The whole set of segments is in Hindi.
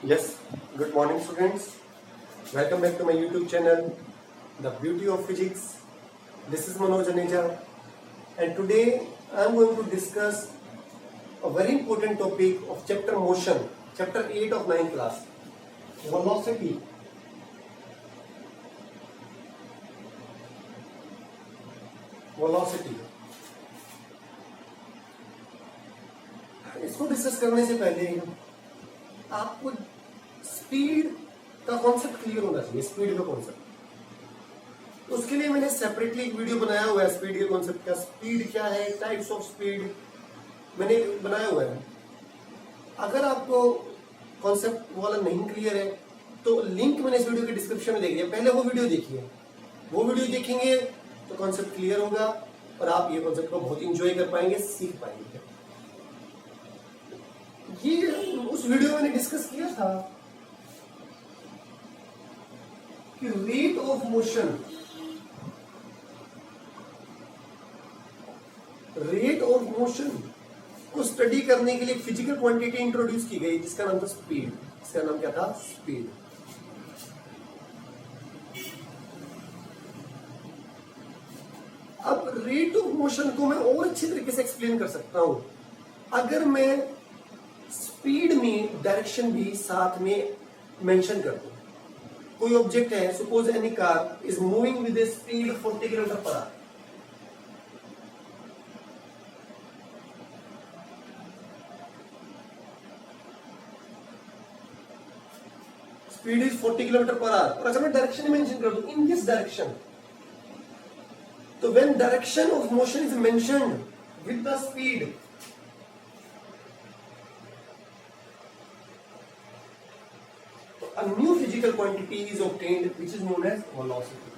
Yes, good morning students. Welcome back to my YouTube channel, The Beauty of Physics. This is Manoj Aneja, and today I am going to discuss a very important topic of chapter motion, chapter 8 of 9th class, velocity. Velocity. इसको डिस्कस करने से पहले आपको स्पीड का कॉन्सेप्ट क्लियर होना चाहिए, स्पीड का कॉन्सेप्ट। तो उसके लिए मैंने सेपरेटली एक वीडियो बनाया हुआ है स्पीड के कॉन्सेप्ट का। स्पीड क्या है, टाइप्स ऑफ स्पीड मैंने बनाया हुआ है। अगर आपको कॉन्सेप्ट वाला नहीं क्लियर है तो लिंक मैंने इस वीडियो के डिस्क्रिप्शन में दे दिया, पहले वो वीडियो देखिए। वो वीडियो देखेंगे तो कॉन्सेप्ट क्लियर होगा और आप ये कॉन्सेप्ट को बहुत इंजॉय कर पाएंगे, सीख पाएंगे। ये उस वीडियो में मैंने डिस्कस किया था कि रेट ऑफ मोशन को स्टडी करने के लिए फिजिकल क्वांटिटी इंट्रोड्यूस की गई जिसका नाम था स्पीड। इसका नाम क्या था? स्पीड। अब रेट ऑफ मोशन को मैं और अच्छी तरीके से एक्सप्लेन कर सकता हूं अगर मैं स्पीड में डायरेक्शन भी साथ में मेंशन कर दूं। कोई ऑब्जेक्ट है, suppose any car is moving with A speed 40 kilometre per hour. Speed is 40 kilometre per hour और अगर मैं डायरेक्शन मेंशन कर दूं इन दिस डायरेक्शन, तो when direction of motion is mentioned with the speed, a new physical quantity is obtained which is known as velocity.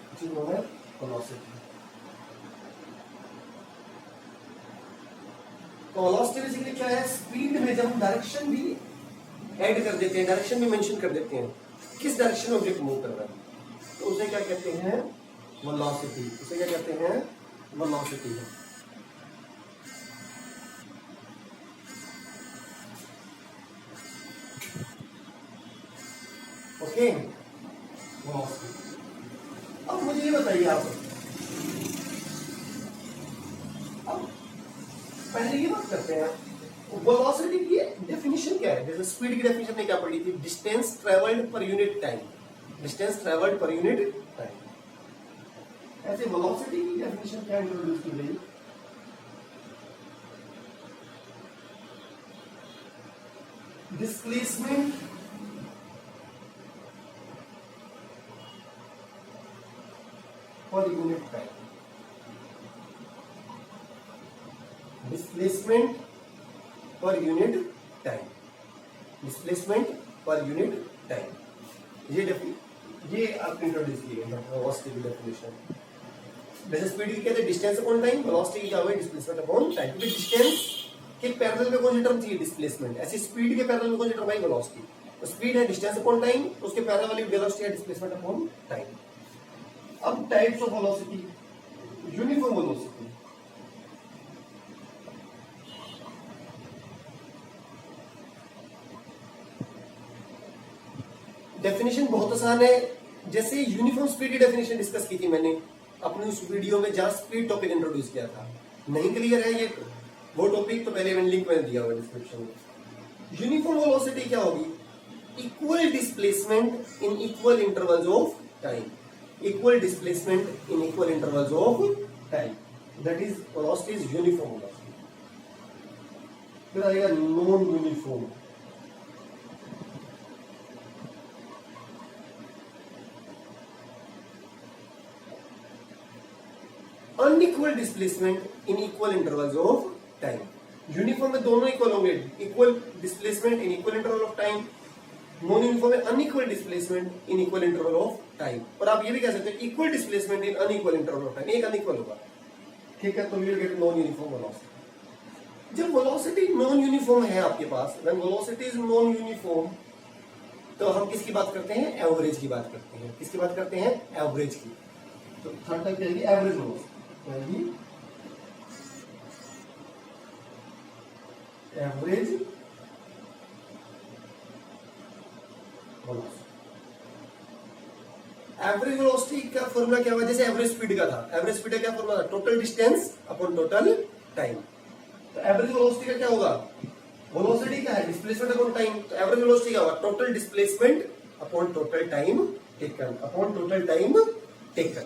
तो वेलोसिटी बेसिकली क्या है? स्पीड में जब हम डायरेक्शन भी ऐड कर देते हैं, डायरेक्शन भी मेंशन कर देते हैं, किस डायरेक्शन में ऑब्जेक्ट मूव कर रहा है, तो उसे क्या कहते हैं? वेलोसिटी। उसे क्या कहते हैं? वेलोसिटी है। ओके, अब मुझे ये बताइए आप, अब पहले ये बात करते हैं वेलोसिटी की डेफिनेशन क्या है। जैसे स्पीड की डेफिनेशन ने क्या पढ़ी थी? Distance travelled per unit time. Distance travelled per unit time. ऐसे वेलोसिटी की डेफिनेशन क्या इंट्रोड्यूस की गई? Displacement per unit time. Displacement per unit time. Displacement per unit time. ये आप इंट्रोड्यूस किए वेलोसिटी की डेफिनेशन। वैसे स्पीड की कहते हैं डिस्टेंस अपॉन टाइम, वेलोसिटी की क्या हुआ? Displacement upon time. क्योंकि डिस्टेंस के पैरेलल में कौन सी टर्म थी? डिस्प्लेसमेंट। ऐसी स्पीड के पैरेलल में कौन सी टर्म आई? वेलोसिटी। तो स्पीड है डिस्टेंस अपॉन टाइम, उसके पैरेलल वाली वेलोसिटी है डिस्प्लेसमेंट अपॉन टाइम। अब types of velocity. Uniform velocity, definition बहुत आसान है। जैसे यूनिफॉर्म स्पीड की डेफिनेशन डिस्कस की थी मैंने अपनी उस वीडियो में जहां स्पीड टॉपिक इंट्रोड्यूस किया था। नहीं क्लियर है ये वो टॉपिक तो पहले मैंने लिंक में दिया हुआ डिस्क्रिप्शन में। यूनिफॉर्म वेलोसिटी क्या होगी? Equal displacement in equal intervals of time. Equal displacement in equal intervals of time, that is velocity is uniform velocity. फिर आएगा non uniform. Unequal displacement in equal intervals of time. Uniform में दोनों इक्वल होंगे, equal displacement in equal interval of time. Non uniform में unequal displacement in equal interval of time. और आप ये भी कह सकते हैं equal displacement in unequal interval of time. एक अनइक्वल होगा, ठीक है, तो we will get non uniform velocity. जब वेलोसिटी नॉन यूनिफॉर्म है आपके पास, when velocity is non uniform, तो हम किसकी बात करते हैं? एवरेज की बात करते हैं। किसकी बात करते हैं? एवरेज की। तो थर्ड टाइप क्या है? Average velocity. Average average velocity का फॉर्मूला क्या हुआ, जैसे एवरेज स्पीड का था, एवरेज स्पीड का क्या फॉर्मूला था, total distance upon total time. तो एवरेज वेलोसिटी का क्या होगा, वेलोसिटी क्या है, डिस्प्लेसमेंट अपॉन टाइम। तो एवरेज वेलोसिटी क्या होगा, total displacement upon total time taken, upon total time taken.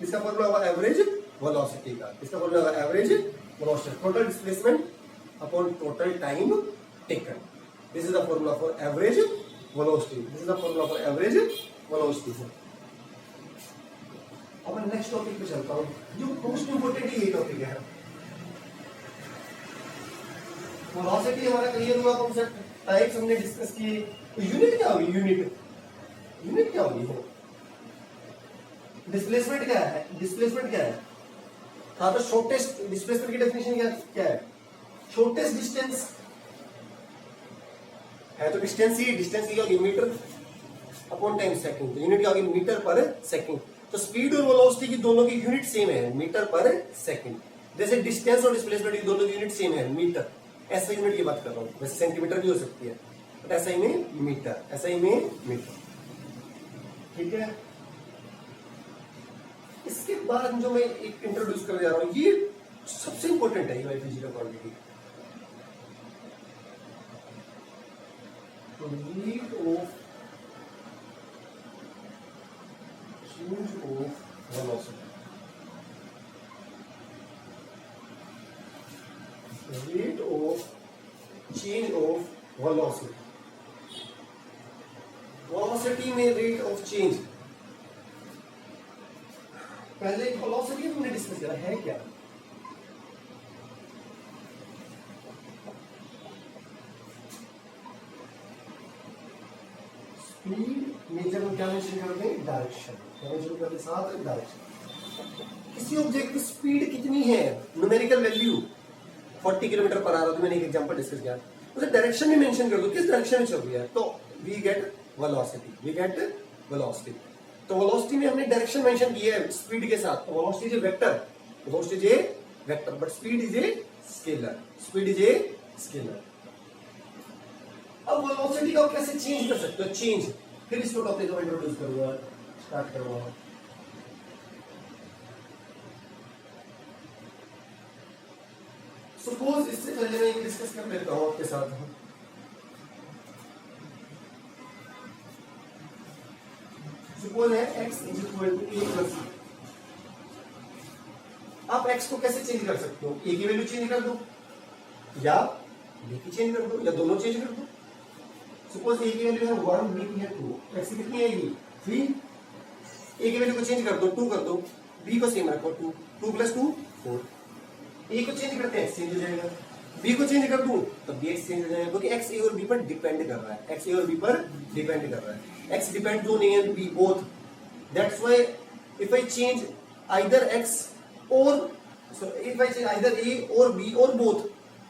इसका फॉर्मूला होगा एवरेज वेलोसिटी का, इसका फॉर्मूला होगा average velocity, total displacement upon total time taken. This is the formula for average velocity, this is the formula for average velocity. अब मैं नेक्स्ट टॉपिक पे चलता हूं, जो मोस्ट इंपोर्टेंट ये टॉपिक है। वेलोसिटी हमारा क्लियर हुआ, कॉन्सेप्ट टाइप्स हमने डिस्कस किए। तो यूनिट क्या होगी, यूनिट क्या होगी, डिस्प्लेसमेंट क्या है, डिस्प्लेसमेंट क्या है। हाँ, तो शॉर्टेस्ट डिस्प्लेसमेंट की डेफिनेशन क्या है, शॉर्टेस्ट डिस्टेंस है, तो डिस्टेंस ही होगी मीटर अपॉन टाइम सेकंड। तो यूनिट क्या होगी, मीटर पर सेकंड। तो स्पीड और वेलोसिटी की दोनों की यूनिट सेम है, मीटर पर सेकंड। जैसे डिस्टेंस और डिस्प्लेसमेंट की दोनों की यूनिट सेम है, मीटर। ऐसा यूनिट की बात कर रहा हूं, वैसे सेंटीमीटर भी हो सकती है, बट ऐसा ही में मीटर, ऐसा ही में मीटर। ठीक है, इसके बाद जो मैं एक इंट्रोड्यूस करने जा रहा हूं, ये सबसे इंपॉर्टेंट है, ये फिजिकल क्वांटिटी। तो read of change of velocity, rate of change of velocity, velocity में rate of change। पहले velocity हमने डिस्कस किया है क्या, स्पीड में जब हम क्या मेंशन करते हैं, डायरेक्शन, करते साथ डायरेक्शन। किसी ऑब्जेक्ट की स्पीड कितनी है, numerical value 40 kilometre per hour, तो मैंने एक एग्जांपल डिस्कस किया, उसे डायरेक्शन में मेंशन कर दो, किस डायरेक्शन में चल रही है, तो we get velocity, we get velocity. तो वेलोसिटी में हमने डायरेक्शन मेंशन किया है स्पीड के साथ। तो velocity is a vector, velocity is a vector, but speed is a scalar, speed is a scalar. अब वेलोसिटी को कैसे चेंज कर सकते हो, चेंज, फिर इसको टॉपिक को इंट्रोड्यूस करूंगा, स्टार्ट करूंगा। सपोज इससे पहले मैं डिस्कस कर लेता हूं आपके साथ। सपोज है x is equal to a plus c। आप x को कैसे चेंज कर सकते हो, a की वैल्यू चेंज कर दो, या b की चेंज कर दो, या दोनों चेंज कर दो। सपोज a की वैल्यू है 1, b की है 2, x की कितनी आएगी 3। a की वैल्यू को चेंज कर दो, 2 कर दो, b को सेम रखो, 2 प्लस 2 4। a को चेंज करते हैं, चेंज हो जाएगा, b को चेंज कर दूं तो bx चेंज हो जाएगा, क्योंकि x a और b पर डिपेंड कर रहा है, x a और b पर डिपेंड कर रहा है। x depend on a and b both, that's why if I change either x or so if I change either a or b or both,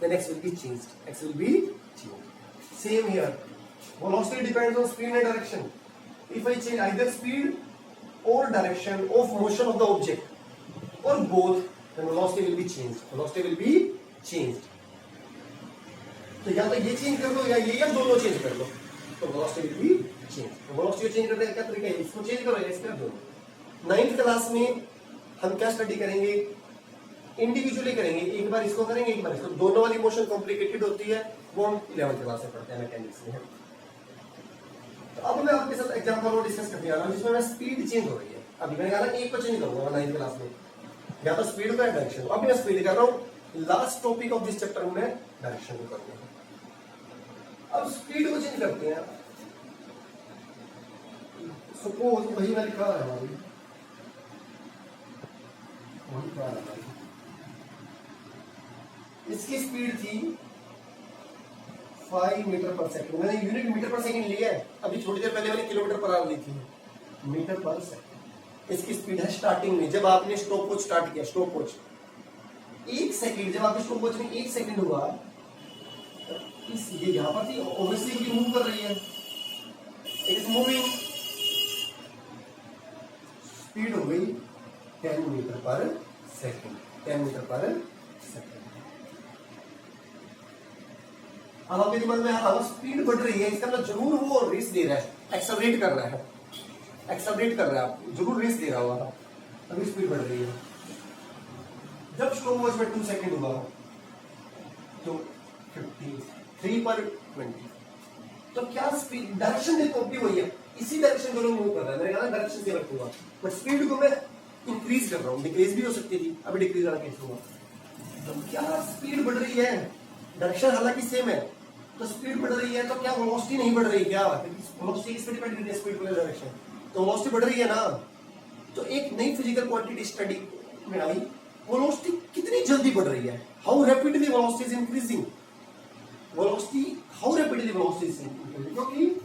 then x will be changed, x will be changed। Same here, velocity depends on speed and direction। if I change either speed or direction of motion of the object or both, then velocity will be changed, velocity will be changed। तो या तो ये चेंज कर दो या ये, या दोनों चेंज कर दो, तो वेलोसिटी विल बी चेंज। तो वेलोसिटी चेंज करने का क्या तरीका है, इसको चेंज करो या इसको दो। 9th क्लास में हम क्या स्टडी करेंगे, इंडिविजुअली करेंगे, एक बार इसको करेंगे, एक बार इसको, दोनों वाली मोशन कॉम्प्लिकेटेड होती है, वो हम 11th क्लास में पढ़ते हैं मैकेनिक्स में। तो अब मैं आपके साथ एग्जांपल को डिस्कस करने वाला हूं जिसमें मैं स्पीड चेंज हो रही है। अभी मैंने कहा एक को चेंज करूंगा 9th क्लास में, या तो स्पीड को या डायरेक्शन को। अभी मैं स्पीड कर रहा हूं, last topic of this chapter में डायरेक्शन को करते हैं। अब स्पीड को चेंज करते हैं। सपोज वही वाली कार है हमारी, वही कार है हमारी, इसकी स्पीड थी 5 मीटर पर सेकंड, मैंने यूनिट मीटर पर सेकंड लिया है, अभी थोड़ी देर पहले मैंने किलोमीटर पर आवर ली थी, मीटर पर सेकंड। इसकी स्पीड है स्टार्टिंग में, जब आपने स्टॉप वॉच स्टार्ट किया, स्टॉप वॉच 1 सेकंड, जब आपके स्टॉप वॉच में 1 सेकंड हुआ, इस ये यहां पर थी, ऑब्वियसली ये मूव कर रही है, इट इज मूविंग, स्पीड हो गई 10 मीटर पर सेकंड, 10 मीटर पर सेकंड। अब आपके दिमाग में स्पीड बढ़ रही है, इसका मतलब जरूर वो रेस दे रहा है, एक्सेलरेट कर रहा है। एक्सेलरेट कर रहा है, आप जरूर रेस दे रहा होगा, तभी स्पीड बढ़ रही है। जब स्टॉप वॉच में 2 सेकंड हुआ तो 53 पर 20, तो क्या स्पीड, डायरेक्शन देखो भी वही है, इसी डायरेक्शन को मूव कर रहा है, मैंने कहा डायरेक्शन से रखूंगा, बट स्पीड को मैं इंक्रीज कर रहा हूँ, डिक्रीज भी हो सकती थी, अभी डिक्रीज वाला कैसे हुआ, तो क्या स्पीड बढ़ रही है, डायरेक्शन हालांकि सेम है, तो स्पीड बढ़ रही है, तो क्या वेलोसिटी नहीं बढ़ रही, क्या वेलोसिटी किस पे डिपेंड करती है, स्पीड पर डायरेक्शन, तो वेलोसिटी बढ़ रही है ना। तो एक नई फिजिकल क्वांटिटी स्टडी में आई, वेलोसिटी कितनी जल्दी बढ़ रही है, how rapidly velocity is increasing, velocity how rapidly velocity is increasing, क्योंकि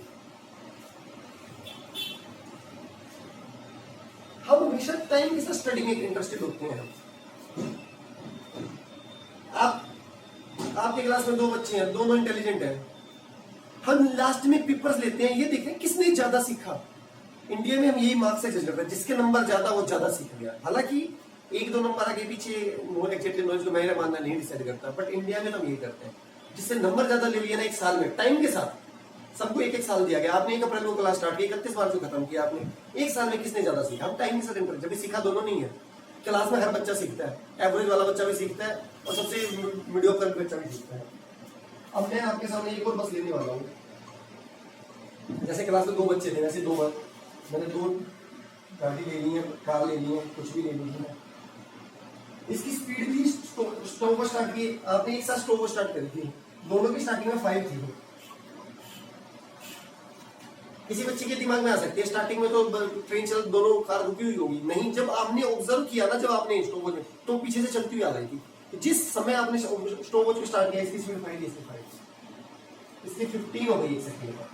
हम हमेशा टाइम के साथ स्टडी में इंटरेस्टेड होते हैं। आप आपके क्लास में 2 बच्चे हैं, दोनों इंटेलिजेंट हैं, हम लास्ट में पेपर्स लेते हैं, ये देखें किसने ज्यादा सीखा। इंडिया में हम यही मार्क्स से जज करते हैं, जिसके नंबर ज्यादा वो ज्यादा सीख गया, हालांकि 1-2 नंबर आगे पीछे एग्जैक्टली नॉलेज को मेरा मानना नहीं डिसाइड करता, बट इंडिया में हम यही करते हैं, जिससे नंबर ज्यादा ले लिया ना एक साल में, टाइम के साथ सबको 1-1 साल दिया गया, आपने 1 अप्रैल को क्लास स्टार्ट की, 31 मार्च को खत्म किया आपने, एक साल में किसने ज्यादा सीखा, हम टाइम के साथ इंटरेस्ट, जब सीखा दोनों नहीं है, क्लास में हर बच्चा सीखता है, एवरेज वाला बच्चा भी सीखता है और सबसे मीडियोकर बच्चा भी सीखता है। अब मैं आपके सामने एक और बस लेने वाला हूँ, जैसे क्लास में 2 बच्चे थे, वैसे 2 बार मैंने 2 गाड़ी ले ली है, कार ले ली है, कुछ भी ले ली है, इसकी स्पीड भी स्टॉप स्टार्ट की, आपने एक साथ स्टॉप स्टार्ट करी थी, दोनों की स्टार्टिंग में 5 थी, किसी बच्चे के दिमाग में आ सकती है स्टार्टिंग में तो ट्रेन चल, दोनों कार रुकी हुई होगी, नहीं, जब आपने ऑब्जर्व किया ना, जब आपने स्टॉपवॉच में, तो पीछे से चलती हुई आ रही थी, जिस समय आपने स्टॉपवॉच को स्टार्ट किया, इसकी स्पीड 5 इसकी 5, इसकी 15 हो गई 1 सेकंड का,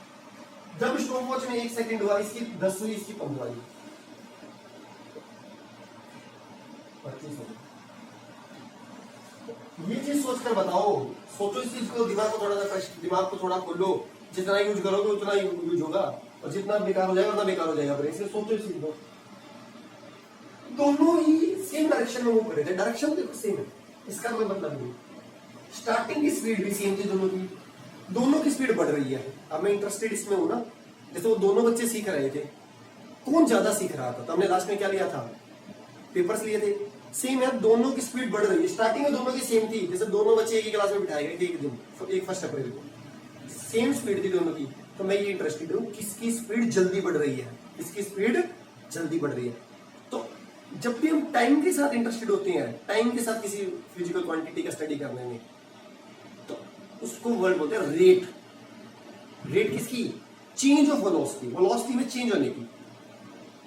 जब स्टॉपवॉच में 1 सेकंड हुआ, इसकी 10 हुई, इसकी 15 हुई, 25 हो गई। ये चीज सोचकर बताओ, सोचो इस चीज को, दिमाग को थोड़ा सा, दिमाग को थोड़ा खोलो, जितना यूज करोगे उतना यूज होगा, और जितना बेकार हो जाएगा उतना बेकार हो जाएगा, इसलिए सोचो इस चीज को। दोनों ही सेम डायरेक्शन में मूव कर रहे थे, डायरेक्शन देखो सेम है, इसका कोई मतलब नहीं, स्टार्टिंग की स्पीड भी सेम थी दोनों की स्पीड बढ़ रही है। अब मैं इंटरेस्टेड इसमें हूं ना, जैसे वो दोनों बच्चे सीख रहे थे, कौन ज्यादा सीख रहा था, तो हमने लास्ट में क्या लिया था, पेपर्स लिए थे, सेम है, दोनों की स्पीड बढ़ रही है, स्टार्टिंग में दोनों की सेम थी, जैसे दोनों बच्चे एक ही क्लास में बिठाए गए थे एक दिन, 1 अप्रैल को, सेम स्पीड थी दोनों की, तो मैं ये इंटरेस्टेड हूं किसकी स्पीड जल्दी बढ़ रही है, किसकी स्पीड जल्दी बढ़ रही है। तो जब भी हम टाइम के साथ इंटरेस्टेड होते हैं, टाइम के साथ किसी फिजिकल क्वांटिटी का स्टडी करने में, तो उसको वर्ड बोलते हैं रेट। रेट किसकी, चेंज ऑफ वेलोसिटी, वेलोसिटी में चेंज होने की।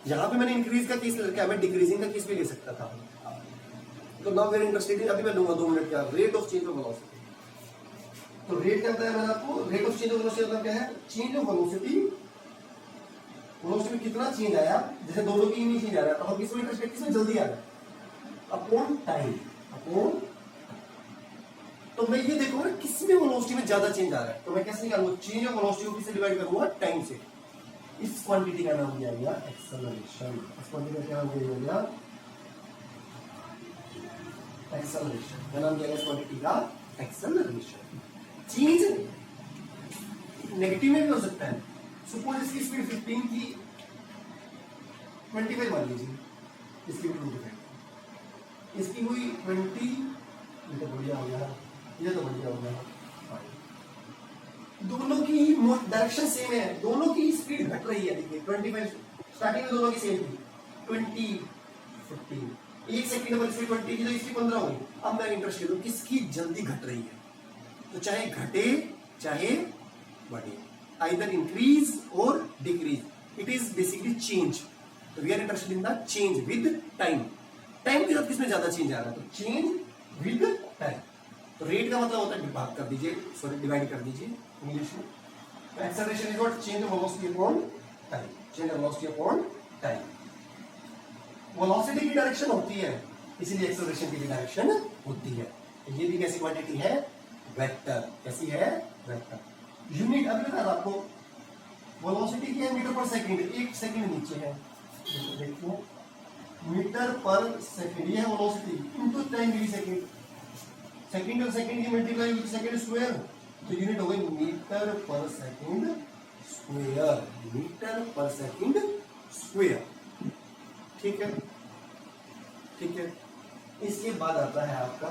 यहां पे मैंने इंक्रीज का केस ले रखा है, मैं डिक्रीजिंग का केस भी ले सकता था, तो नाउ वेरी इंटरेस्टेड, अभी मैं लूंगा 2 मिनट का, rate of change of velocity. तो रेट क्या बताया मैंने आपको, rate of change of velocity मतलब क्या है, चेंज ऑफ वेलोसिटी, वेलोसिटी में कितना चेंज आया, जैसे दोनों की नहीं चेंज आ रहा है, तो हम किसमें इंटरेस्टेड, किसमें जल्दी आ रहा है, अपॉन टाइम, अपॉन, तो मैं ये देखूंगा किसमें वेलोसिटी में ज्यादा चेंज आ रहा है, तो मैं कैसे निकालूंगा, चेंज ऑफ वेलोसिटी को किससे डिवाइड करूंगा, टाइम से। इस क्वांटिटी का नाम दिया गया एक्सेलरेशन, इस क्वांटिटी का क्या नाम दिया गया, एक्सेलरेशन, क्या नाम दिया गया इस क्वांटिटी का, एक्सेलरेशन। चेंज नेगेटिव में भी हो सकता है, सपोज इसकी स्पीड 15 थी, 25 मान लीजिए, इसकी भी 25, इसकी हुई 20, ये तो बढ़िया हो गया, ये तो बढ़िया हो गया, दोनों की डायरेक्शन सेम है, दोनों की स्पीड घट रही है, देखिए 25 स्टार्टिंग में दोनों की सेम थी, 20 15, 1 सेकंड में इसकी 20 थी तो इसकी 15 हुई। अब मैं इंटरेस्टेड हूं किसकी जल्दी घट रही है, तो चाहे घटे चाहे बढ़े, either increase or decrease, it is basically change, तो we are interested in the change with time. Time के साथ किसमें ज्यादा चेंज आ रहा है, तो चेंज विद टाइम। तो रेट का मतलब होता है, भाग कर दीजिए, सॉरी डिवाइड कर दीजिए इंग्लिश में, तो acceleration is what, change of velocity upon time, change of velocity upon time. Velocity की डायरेक्शन होती है, इसलिए एक्सेलरेशन की भी डायरेक्शन होती है। ये भी कैसी क्वांटिटी है, वेक्टर, कैसी है, वेक्टर। यूनिट अभी बता रहा आपको, वेलोसिटी की है मीटर पर सेकंड, 1 सेकंड नीचे है, देखो मीटर पर सेकंड, ये है वेलोसिटी इनटू 10 मिली सेकंड, सेकंड और सेकंड की मल्टीप्लाई विद सेकंड स्क्वायर, तो यूनिट हो गई मीटर पर सेकंड स्क्वायर, मीटर पर सेकंड स्क्वायर। ठीक है, ठीक है। इसके बाद आता है आपका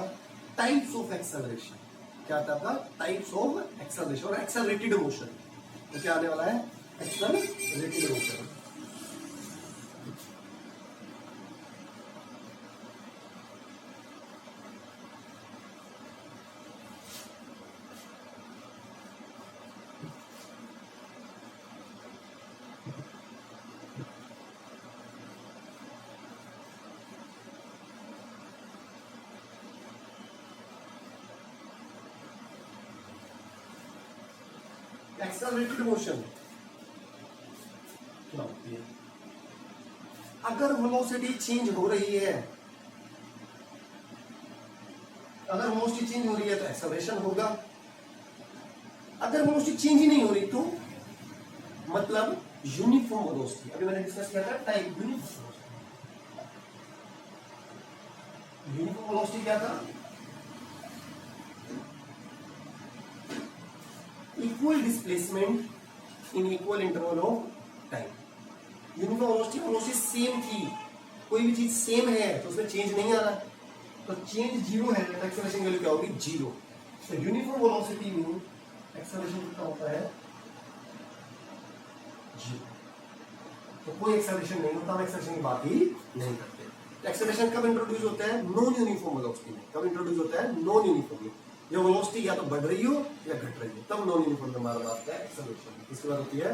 टाइप्स ऑफ एक्सेलरेशन। क्या आता है आपका? टाइप्स ऑफ एक्सेलरेशन और एक्सेलरेटेड मोशन। तो क्या आने वाला है? Accelerated motion. एक्सेलरेटेड मोशन क्या होती है? अगर वेलोसिटी चेंज हो रही है, अगर वेलोसिटी चेंज हो रही है तो एक्सेलरेशन होगा। अगर वेलोसिटी चेंज ही नहीं हो रही तो मतलब यूनिफॉर्म वेलोसिटी। अभी मैंने डिस्कस किया था टाइप यूनिफॉर्म वेलोसिटी क्या था? Equal displacement in equal interval of time. Uniform velocity same थी, कोई भी चीज सेम है तो उसमें चेंज नहीं आ रहा, तो चेंज जीरो है तो एक्सेलरेशन वैल्यू क्या होगी? जीरो। तो यूनिफॉर्म वेलोसिटी में एक्सेलरेशन कितना होता है? जीरो। तो कोई एक्सेलरेशन नहीं होता, हम एक्सेलरेशन की बात ही नहीं करते। एक्सेलरेशन कब इंट्रोड्यूस होता है? नॉन यूनिफॉर्म वेलोसिटी में। कब इंट्रोड्यूस होता है? नॉन यूनिफॉर्म में। जो वेलोसिटी या तो बढ़ रही हो या घट रही है, तब नॉन यूनिफॉर्म में हमारा बात है एक्सेलरेशन। इसके बाद होती है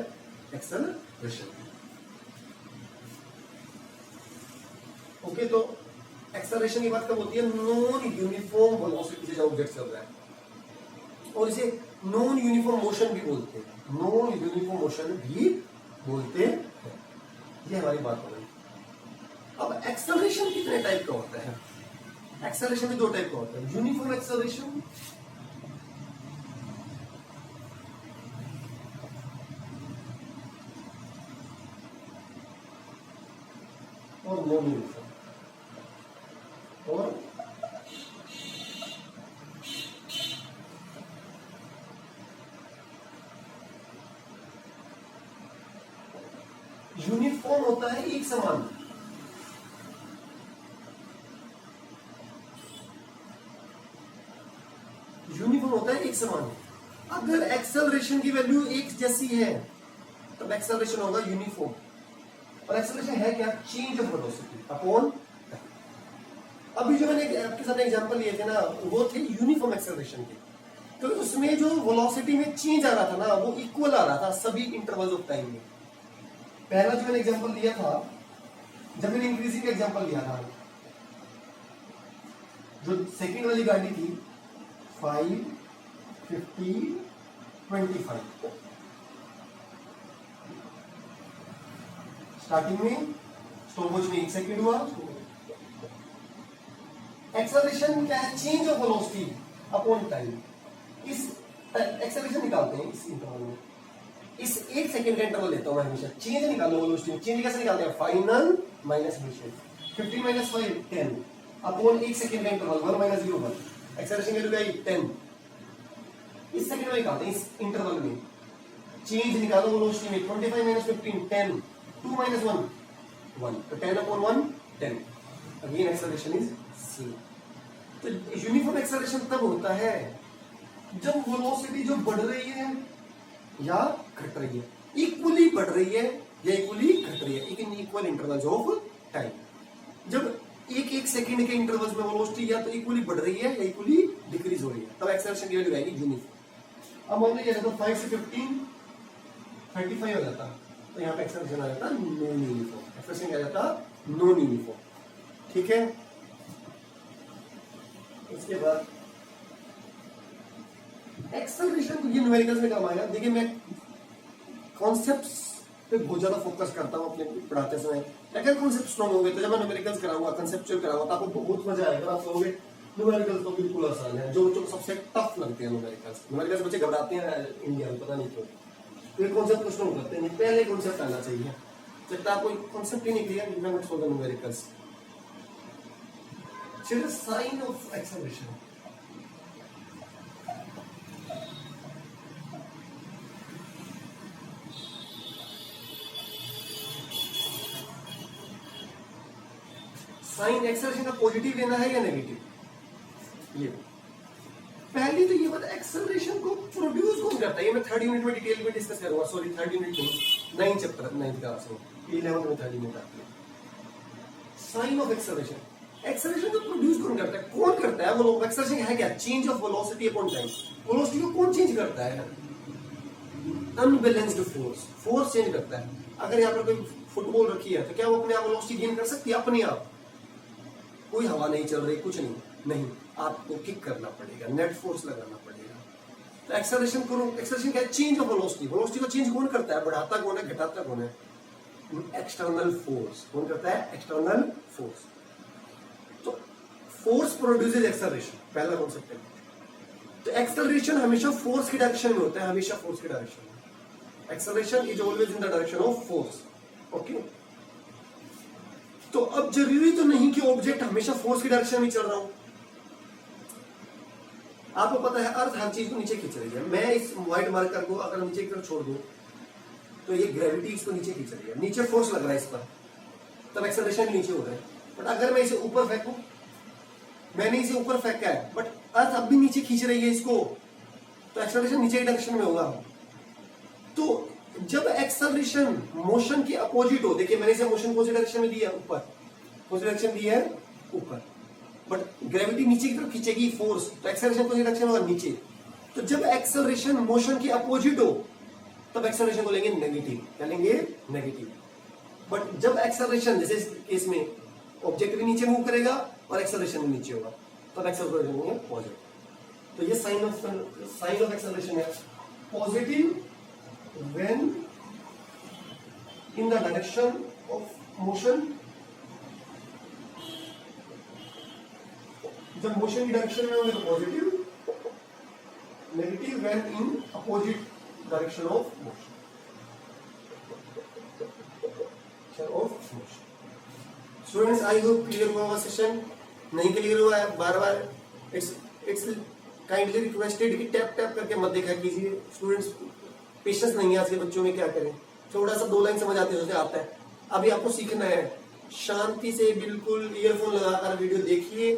एक्सेलरेशन। ओके, तो एक्सेलरेशन की बात कब होती है? नॉन यूनिफॉर्म वेलोसिटी से जो ऑब्जेक्ट चल रहा है, और इसे नॉन यूनिफॉर्म मोशन भी बोलते हैं। नॉन यूनिफॉर्म मोशन भी बोलते हैं। ये हमारी बात हो गई। अब एक्सेलरेशन कितने टाइप का होता है? एक्सेलरेशन भी दो टाइप का होता है, यूनिफॉर्म एक्सेलरेशन और नॉन यूनिफॉर्म। और यूनिफॉर्म होता है एक समान, यूनिफॉर्म होता है एक समान। अगर एक्सेलरेशन की वैल्यू एक जैसी है तब एक्सेलरेशन होगा यूनिफॉर्म। और एक्सेलरेशन है क्या? Change of velocity upon. अभी जो मैंने आपके साथ एग्जांपल लिए थे ना, वो थे यूनिफॉर्म एक्सेलरेशन के। तो उसमें जो वेलोसिटी में चेंज आ रहा था ना, वो इक्वल आ रहा था सभी इंटरवल्स ऑफ टाइम में। पहला जो मैंने एग्जांपल दिया था, जब मैंने इंक्रीजिंग का एग्जांपल लिया था, जो सेकंड वाली गाड़ी थी 5, 15, 25, स्टार्टिंग में स्टॉपवॉच में 1 सेकंड हुआ। एक्सेलरेशन क्या है? Change of velocity upon time. इस एक्सेलरेशन निकालते हैं इस इंटरवल में, इस 1 सेकंड का इंटरवल लेता हूं मैं हमेशा। चेंज निकालो वेलोसिटी में। चेंज कैसे निकालते हैं? Final minus initial. 15 minus 5 10 upon 1 second का इंटरवल 1 माइनस 0 1। एक्सेलरेशन वैल्यू क्या है? 10। इस सेकंड में निकालते हैं, इस इंटरवल में चेंज निकालो वेलोसिटी में। 25 माइनस 15 10 2 माइनस 1 1, तो 10 upon 1 10। Again acceleration is same. तो यूनिफॉर्म एक्सेलरेशन तब होता है जब वेलोसिटी जो बढ़ रही है या घट रही है, इक्वली बढ़ रही है या इक्वली घट रही है इन इक्वल इंटरवल्स ऑफ टाइम। जब एक सेकंड के इंटरवल्स में वेलोसिटी या तो इक्वली बढ़ रही है या इक्वली डिक्रीज हो रही है, तब एक्सेलरेशन की वैल्यू आएगी यूनिफॉर्म। अब मान लीजिए 5 से 15 35 हो जाता, तो यहाँ पे एक्सेलरेशन आ जाता नॉन यूनिफॉर्म। एक्सेलरेशन आ जाता नॉन यूनिफॉर्म। ठीक है, इसके बाद एक्सेलरेशन ये न्यूमेरिकल्स में काम आएगा। देखिए, मैं कॉन्सेप्ट्स पे बहुत ज्यादा फोकस करता हूँ अपने पढ़ाते समय। अगर कॉन्सेप्ट स्ट्रॉन्ग होंगे तो जब मैं न्यूमेरिकल्स कराऊंगा, कंसेप्चुअल कराऊंगा, तो आपको बहुत मजा आएगा। आप कहोगे न्यूमेरिकल्स तो बिल्कुल आसान है। जो बच्चों को सबसे टफ लगते हैं न्यूमेरिकल्स बच्चे घबराते हैं इंडिया में, पता नहीं क्यों। तो ये कॉन्सेप्ट को स्ट्रॉन्ग करते हैं, पहले कॉन्सेप्ट आना चाहिए। जब तक कोई कॉन्सेप्ट ही नहीं clear, you can not solve the numericals. Children, sign of acceleration. Sign acceleration का पॉजिटिव लेना है या नेगेटिव? ये पहले तो ये बता एक्सेलरेशन को प्रोड्यूस कौन करता है, ये मैं थर्ड यूनिट में डिटेल में डिस्कस करूंगा, सॉरी थर्ड यूनिट में 9 चैप्टर 9 क्लास में 11 में थर्ड यूनिट आती है। साइन ऑफ एक्सेलरेशन, एक्सेलरेशन को प्रोड्यूस कौन करता है, कौन करता है वो? एक्सेलरेशन है क्या? Change of velocity upon time. Velocity को कौन चेंज करता है? अनबैलेंस्ड फोर्स, फोर्स चेंज करता है। अगर यहाँ पर कोई फुटबॉल रखी है तो क्या वो अपने आप वेलोसिटी गेन कर सकती है? अपने आप, कोई हवा नहीं चल रही, कुछ नहीं, आपको किक करना पड़ेगा, नेट फोर्स लगाना पड़ेगा। तो एक्सेलरेशन को, एक्सेलरेशन क्या है? Change of velocity. वेलोसिटी को चेंज कौन करता है? बढ़ाता कौन है, घटाता कौन है? External force. कौन करता है? External force. तो फोर्स प्रोड्यूसेस एक्सेलरेशन, पहला कॉन्सेप्ट है। तो एक्सेलरेशन हमेशा फोर्स की डायरेक्शन में होता है, हमेशा फोर्स की डायरेक्शन में। Acceleration is always in the direction of force. Okay, तो अब जरूरी तो नहीं कि ऑब्जेक्ट हमेशा फोर्स की डायरेक्शन में चल रहा हूं। आपको पता है अर्थ हर चीज को नीचे खींच रही है। मैं इस व्हाइट मार्कर को अगर नीचे की तरफ छोड़ दूं तो ये ग्रेविटी इसको नीचे खींच रही है, नीचे फोर्स लग रहा है इस पर, तब एक्सेलरेशन नीचे हो रहा है। बट अगर मैं इसे ऊपर फेंकूं, मैंने इसे ऊपर फेंका है बट अर्थ अब भी नीचे खींच रही है इसको, तो एक्सेलरेशन नीचे की डायरेक्शन में होगा। तो जब एक्सेलरेशन मोशन के अपोजिट हो, देखिए मैंने इसे मोशन कौन सी डायरेक्शन में दिया? ऊपर। कौन सी डायरेक्शन दी है? ऊपर। बट ग्रेविटी नीचे की तरफ खींचेगी फोर्स, तो एक्सेलरेशन कौन सी डायरेक्शन होगा? नीचे। तो जब एक्सेलरेशन मोशन के अपोजिट हो तब एक्सेलरेशन को लेंगे नेगेटिव। क्या लेंगे? नेगेटिव। बट जब एक्सेलरेशन, जैसे इस केस में ऑब्जेक्ट भी नीचे मूव करेगा और एक्सेलरेशन भी नीचे होगा, तब एक्सेलरेशन होंगे पॉजिटिव। तो ये साइन ऑफ एक्सेलरेशन है, positive when in the direction of motion, जब मोशन की डायरेक्शन में होंगे तो positive, negative when in opposite direction of motion, students I hope clear हुआ हुआ सेशन। नहीं क्लियर हुआ है बार बार इट्स काइंडली रिक्वेस्टेड कि टैप टैप करके मत देखा कीजिए। स्टूडेंट्स पेशेंस नहीं है आज के बच्चों में, क्या करें, थोड़ा सा 2 लाइन समझ आते हैं, आता है। अभी आपको सीखना है, शांति से बिल्कुल ईयरफोन लगाकर वीडियो देखिए,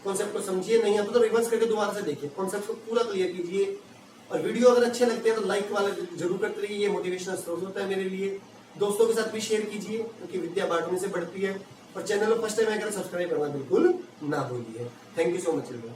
कॉन्सेप्ट को समझिए, नहीं आता तो रिवर्स करके दोबारा से देखिए, कॉन्सेप्ट को पूरा क्लियर कीजिए। और वीडियो अगर अच्छे लगते हैं तो लाइक वाला जरूर करते रहिए, ये मोटिवेशनल स्रोत होता है मेरे लिए। दोस्तों के साथ भी शेयर कीजिए क्योंकि विद्या बांटने से बढ़ती है। और चैनल को फर्स्ट टाइम आकर सब्सक्राइब करना बिल्कुल ना भूलिए। Thank you so much children.